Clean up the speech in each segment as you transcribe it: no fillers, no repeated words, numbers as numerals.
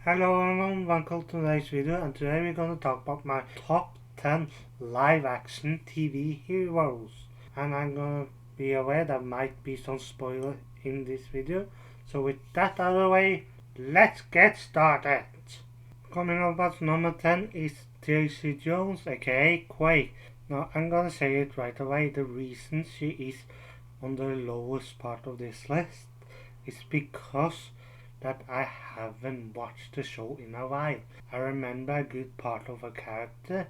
Hello everyone, welcome to today's video, and today we're going to talk about my top 10 live action TV heroes. And I'm going to be aware there might be some spoiler in this video. So with that out of the way, let's get started. Coming up at number 10 is Daisy Jones, aka Quake. Now I'm going to say it right away, the reason she is on the lowest part of this list is because that I haven't watched the show in a while. I remember a good part of her character,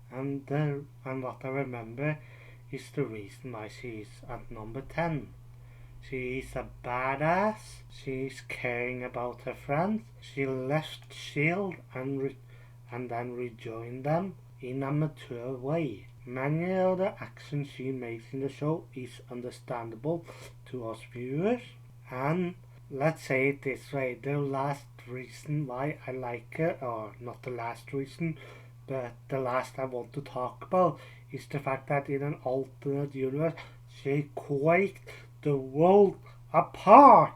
and what I remember is the reason why she is at number 10. She is a badass, she is caring about her friends, she left S.H.I.E.L.D. and then rejoined them in a mature way. Many of the actions she makes in the show is understandable to us viewers, and let's say it this way, the last reason why I like her, or not the last reason, but the last I want to talk about, is the fact that in an alternate universe, she quaked the world apart.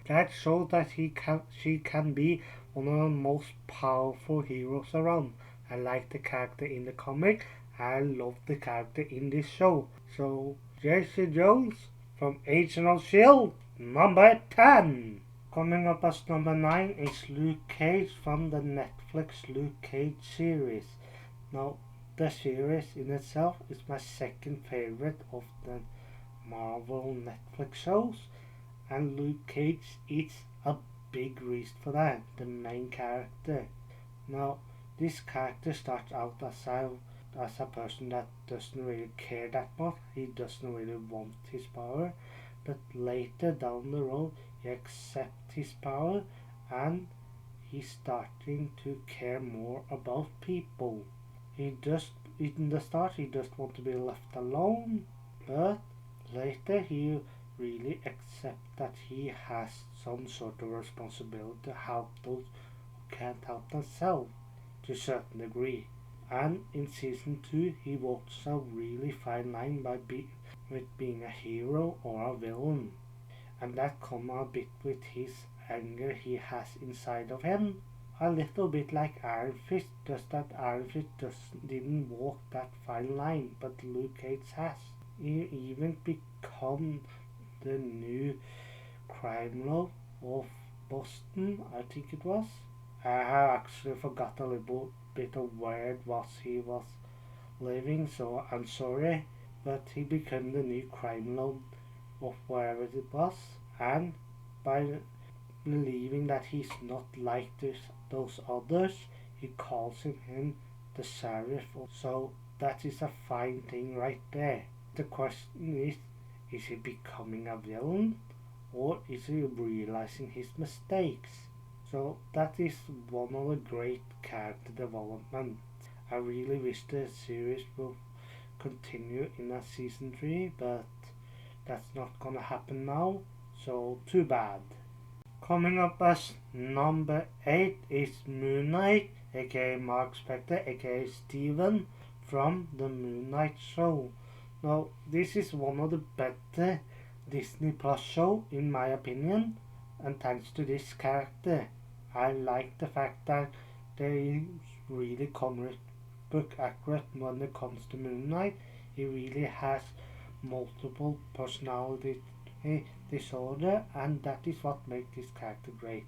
That shows that she can be one of the most powerful heroes around. I like the character in the comic, I love the character in this show. So, Daisy Jones from Agent of S.H.I.E.L.D. Number 10. Coming up as number 9 is Luke Cage from the Netflix Luke Cage series. Now, the series in itself is my second favorite of the Marvel Netflix shows, and Luke Cage is a big reason for that, the main character. Now, this character starts out as a person that doesn't really care that much. He doesn't really want his power, but later down the road he accepts his power and he's starting to care more about people. In the start he just wants to be left alone, but later he really accepts that he has some sort of responsibility to help those who can't help themselves to a certain degree. And in season 2 he walks a really fine line with being a hero or a villain, and that comes a bit with his anger he has inside of him. A little bit like Iron Fist, just that Iron Fist didn't walk that fine line, but Luke Cage has. He even become the new crime lord of Boston, I think it was. I have actually forgot a little bit of where it was he was living, so I'm sorry, but he became the new crime lord of wherever it was, and by believing that he's not like those others, he calls him the sheriff. So that is a fine thing right there. The question is he becoming a villain, or is he realizing his mistakes? So that is one of the great character development. I really wish the series will continue in a season 3, but that's not gonna happen now, so too bad. Coming up as number 8 is Moonlight, aka Mark Spector, aka Steven from the Moonlight show. Now, this is one of the better Disney Plus show in my opinion, and thanks to this character. I like the fact that they really comic book accurate when it comes to Moonlight. He really has multiple personality disorder, and that is what makes this character great.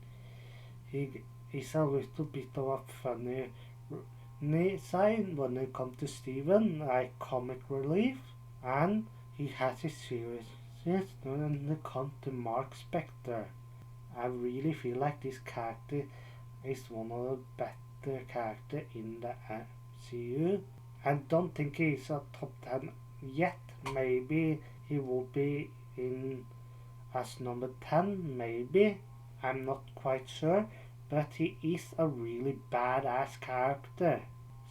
He is a little bit of a funny side when it comes to Steven, like comic relief, and he has his seriousness when it comes to Mark Spector. I really feel like this character is one of the better characters in the MCU. I don't think he's a top 10 yet. Maybe he will be in as number 10, maybe. I'm not quite sure. But he is a really badass character.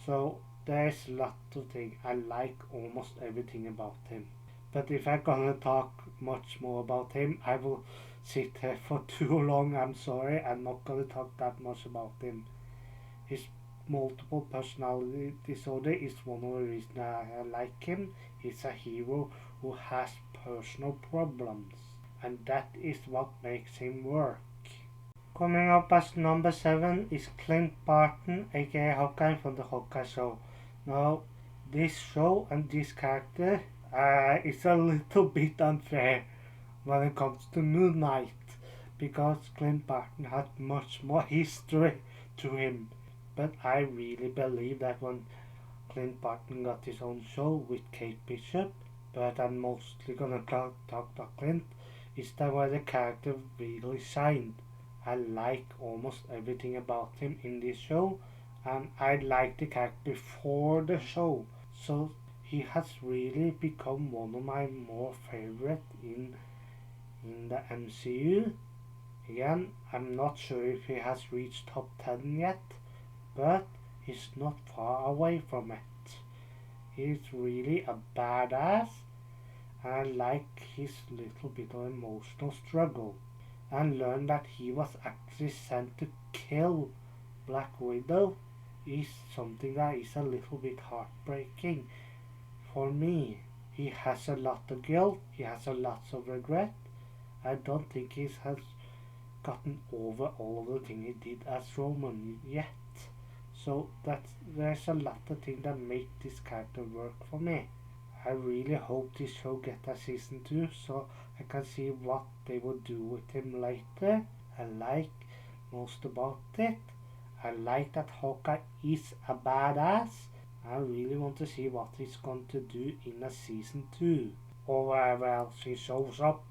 So there's a lot of things. I like almost everything about him. But if I'm gonna talk much more about him, I will sit here for too long. I'm sorry, I'm not gonna talk that much about him. His multiple personality disorder is one of the reasons I like him. He's a hero who has personal problems, and that is what makes him work. Coming up as number 7 is Clint Barton, aka Hawkeye from the Hawkeye show. Now, this show and this character is a little bit unfair when it comes to Moonlight, because Clint Barton had much more history to him. But I really believe that when Clint Barton got his own show with Kate Bishop, but I'm mostly gonna talk about Clint, is that where the character really shined. I like almost everything about him in this show, and I liked the character before the show. So he has really become one of my more favorite in the MCU. Again, I'm not sure if he has reached top 10 yet, but he's not far away from it. He's really a badass, and I like his little bit of emotional struggle. And learn that he was actually sent to kill Black Widow is something that is a little bit heartbreaking for me. He has a lot of guilt, he has a lot of regret. I don't think he has gotten over all of the things he did as Roman yet. So there's a lot of things that make this character work for me. I really hope this show gets a season 2 so I can see what they will do with him later. I like most about it. I like that Hawkeye is a badass. I really want to see what he's going to do in a season 2 or wherever else he shows up.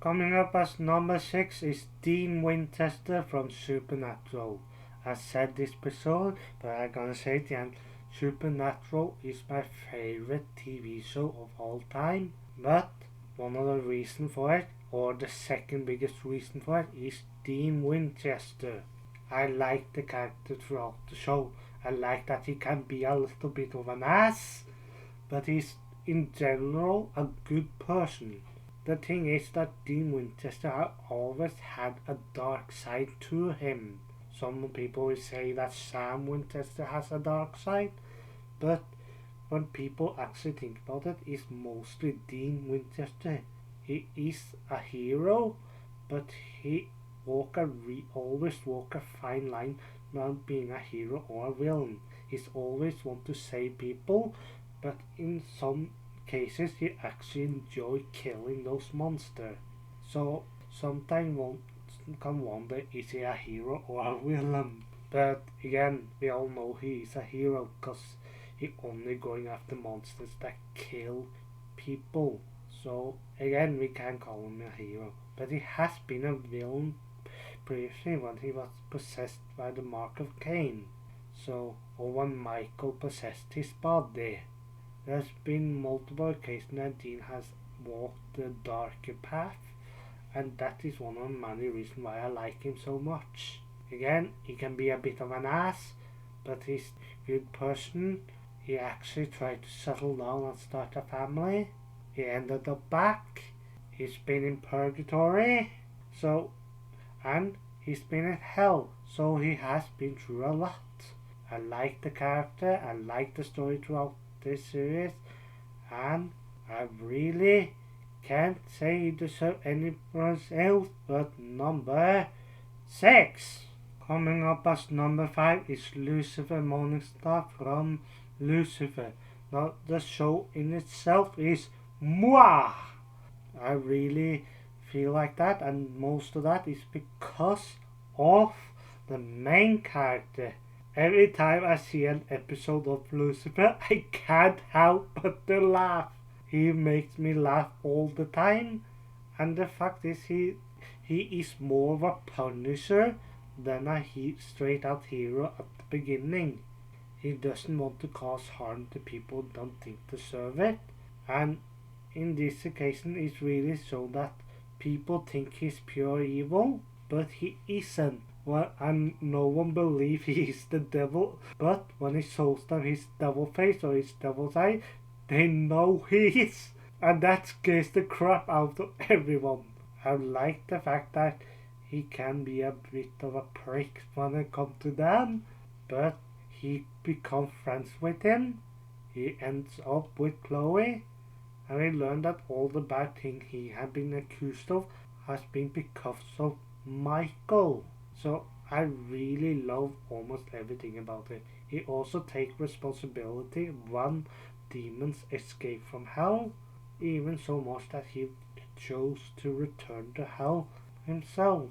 Coming up as number 6 is Dean Winchester from Supernatural. I said this episode, but I'm gonna say it again. Supernatural is my favorite TV show of all time, but one of the reasons for it, or the second biggest reason for it, is Dean Winchester. I like the character throughout the show. I like that he can be a little bit of an ass, but he's in general a good person. The thing is that Dean Winchester has always had a dark side to him. Some people will say that Sam Winchester has a dark side, but when people actually think about it, it's mostly Dean Winchester. He is a hero, but he always walk a fine line between being a hero or a villain. He's always want to save people, but in some cases he actually enjoy killing those monsters. So sometimes one can wonder, is he a hero or a villain? But again, we all know he is a hero because he only going after monsters that kill people. So again, we can call him a hero. But he has been a villain previously when he was possessed by the mark of Cain. So, or when Michael possessed his body. There's been multiple occasions that Dean has walked the darker path, and that is one of the many reasons why I like him so much. Again, he can be a bit of an ass, but he's a good person. He actually tried to settle down and start a family. He ended up back. He's been in purgatory. And he's been in hell. So he has been through a lot. I like the character. I like the story throughout this series. And I really can't say he deserves anyone else but number 6. Coming up as number 5 is Lucifer Morningstar from Lucifer. Now the show in itself is mwah. I really feel like that, and most of that is because of the main character. Every time I see an episode of Lucifer, I can't help but to laugh. He makes me laugh all the time, and the fact is he is more of a punisher than a straight out hero at the beginning. He doesn't want to cause harm to people who don't think deserve it, and in this occasion it's really so that people think he's pure evil, but he isn't. Well, and no one believes he is the devil, but when he shows them his devil face or his devil's eye, they know he is, and that scares the crap out of everyone. I like the fact that he can be a bit of a prick when it comes to them, but he becomes friends with him. He ends up with Chloe, and we learn that all the bad things he had been accused of has been because of Michael. So I really love almost everything about it. He also takes responsibility when demons escape from hell, even so much that he chose to return to hell himself.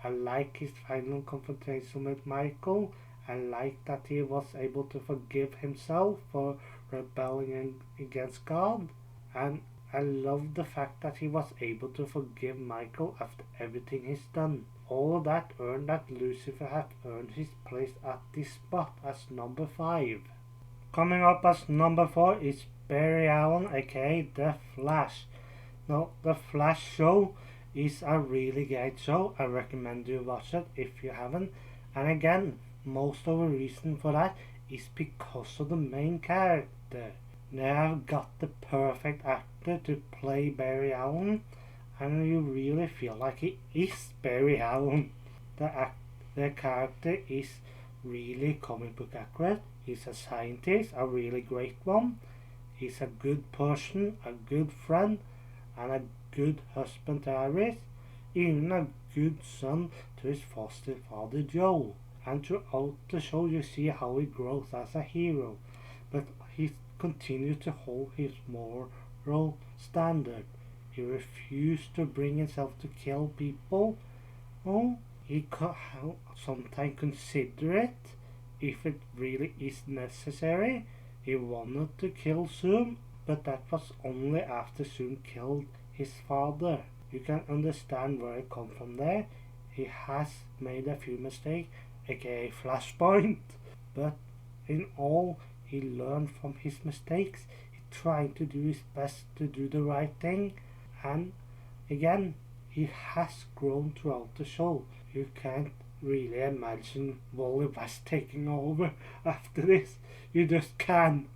I like his final confrontation with Michael. I like that he was able to forgive himself for rebelling against God. And I love the fact that he was able to forgive Michael after everything he's done. All of that earned that Lucifer had earned his place at this spot as number 5. Coming up as number 4 is Barry Allen, aka The Flash. Now, The Flash show is a really great show. I recommend you watch it if you haven't. And again, most of the reason for that is because of the main character. They have got the perfect actor to play Barry Allen, and you really feel like he is Barry Allen. The character is really comic book accurate. He's a scientist, a really great one. He's a good person, a good friend, and a good husband to Iris, even a good son to his foster father Joe. And throughout the show you see how he grows as a hero, but he continues to hold his moral standard. He refused to bring himself to kill people. Oh, he could sometimes consider it if it really is necessary. He wanted to kill Zoom, but that was only after Zoom killed his father. You can understand where it comes from there. He has made a few mistakes, aka Flashpoint, but in all, he learned from his mistakes. He tried to do his best to do the right thing, and again, he has grown throughout the show. You can't really imagine Wally West taking over after this. You just can't.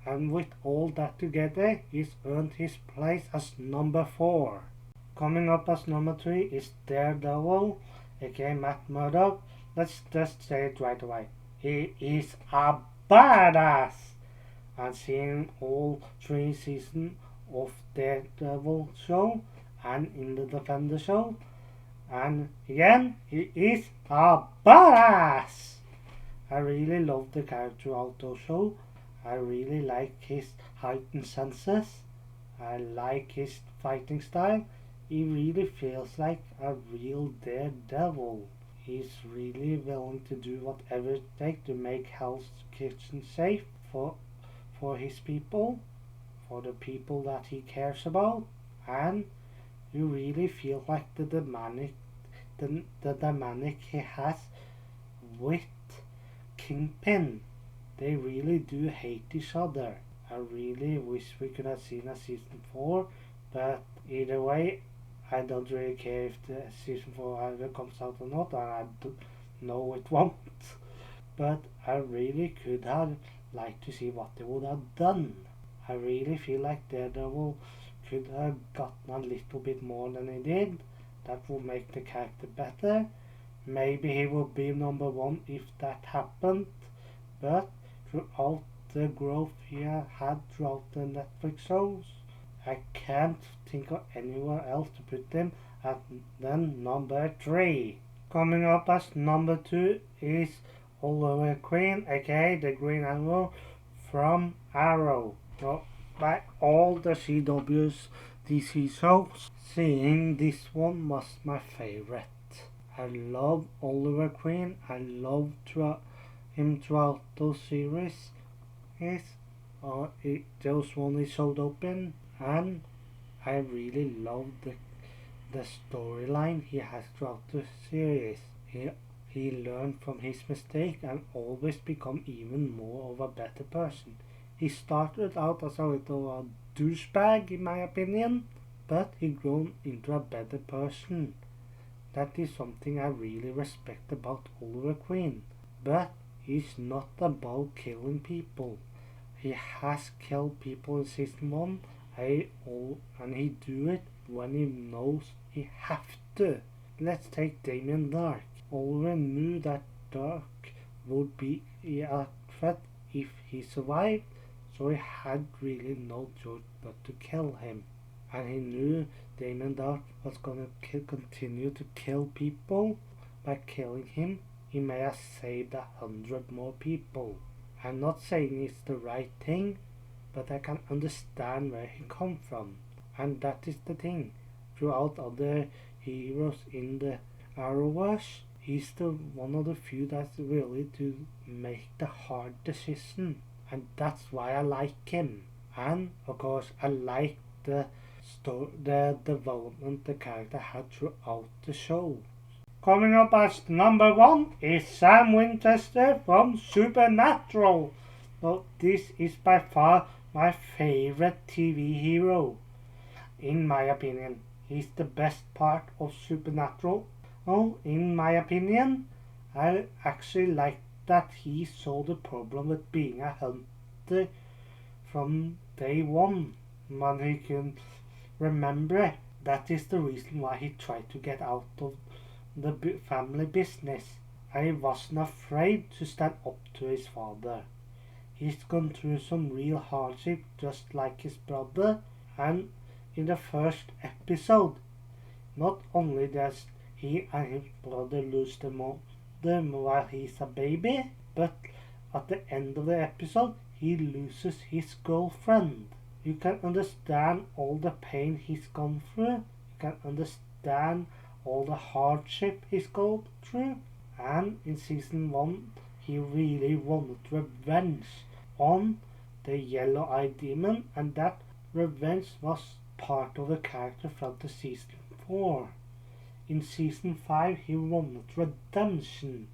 And with all that together, he's earned his place as number 4. Coming up as number 3 is Daredevil, aka Matt Murdock. Let's just say it right away. He is a badass! And seeing all 3 seasons of Daredevil show and in the Defender show, and again, he is a badass! I really love the character out those shows. I really like his heightened senses. I like his fighting style. He really feels like a real daredevil. He's really willing to do whatever it takes to make Hell's Kitchen safe for his people, for the people that he cares about, and you really feel like the dynamic he has with Kingpin. They really do hate each other. I really wish we could have seen a season 4, but either way, I don't really care if the season 4 either comes out or not, and I know it won't. But I really could have liked to see what they would have done. I really feel like Daredevil could have gotten a little bit more than he did. That would make the character better. Maybe he would be number 1 if that happened, but throughout the growth he had throughout the Netflix shows, I can't think of anywhere else to put him at than number 3. Coming up as number 2 is Oliver Queen, aka the Green Arrow from Arrow. So, by all the CW's DC shows, seeing this one was my favorite. I love Oliver Queen. I love him throughout those series. Those one he showed up in, and I really love the storyline he has throughout the series. He learned from his mistake and always become even more of a better person. He started out as a little douchebag in my opinion, but he grown into a better person. That is something I really respect about Oliver Queen. But he's not about killing people. He has killed people in season 1, and he do it when he knows he have to. Let's take Damien Dark. Oliver knew that Dark would be a threat if he survived, so he had really no choice but to kill him. and he knew Damon Dark was gonna continue to kill people. By killing him, he may have saved 100 more people. I'm not saying it's the right thing, but I can understand where he come from. And that is the thing. Throughout other heroes in the Arrowverse, he's the one of the few that's willing to make the hard decision. And that's why I like him. And of course I like the development the character had throughout the show. Coming up as number 1 is Sam Winchester from Supernatural. So this is by far my favorite TV hero. In my opinion, he's the best part of Supernatural. Oh, in my opinion, I actually like that he saw the problem with being a hunter from day one. When he can remember it, that is the reason why he tried to get out of the family business. And he wasn't afraid to stand up to his father. He's gone through some real hardship just like his brother. And in the first episode, not only does he and his brother lose their mother while he's a baby, but at the end of the episode he loses his girlfriend. You can understand all the pain he's gone through. You can understand all the hardship he's gone through. And in season 1 he really wanted revenge on the yellow-eyed demon, and that revenge was part of the character from the season 4. In season 5 he wanted redemption,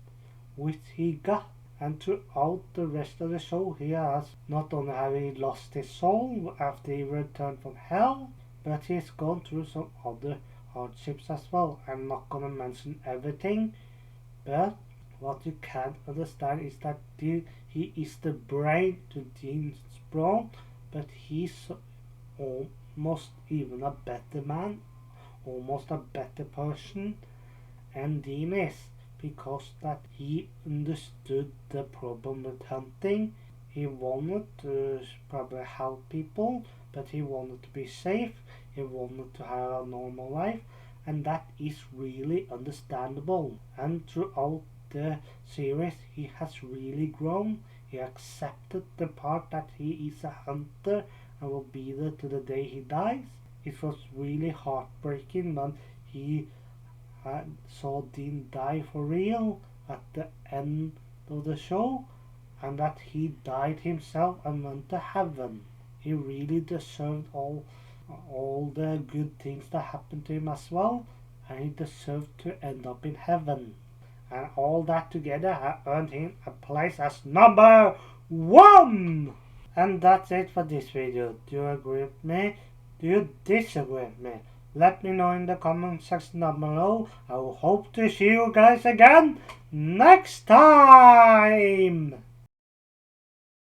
which he got. And throughout the rest of the show, he has not only have he lost his soul after he returned from hell, but he's gone through some other hardships as well. I'm not gonna mention everything, but what you can understand is that he is the brain to Dean's brawn, but he's almost even a better man, almost a better person, and Dean is. Because that he understood the problem with hunting. He wanted to probably help people, but he wanted to be safe. He wanted to have a normal life, and that is really understandable. And throughout the series he has really grown. He accepted the part that he is a hunter and will be there to the day he dies. It was really heartbreaking when he saw Dean die for real at the end of the show, and that he died himself and went to heaven. He really deserved all the good things that happened to him as well, and he deserved to end up in heaven. And all that together earned him a place as number 1! And that's it for this video. Do you agree with me? Do you disagree with me? Let me know in the comment section down below. I will hope to see you guys again next time!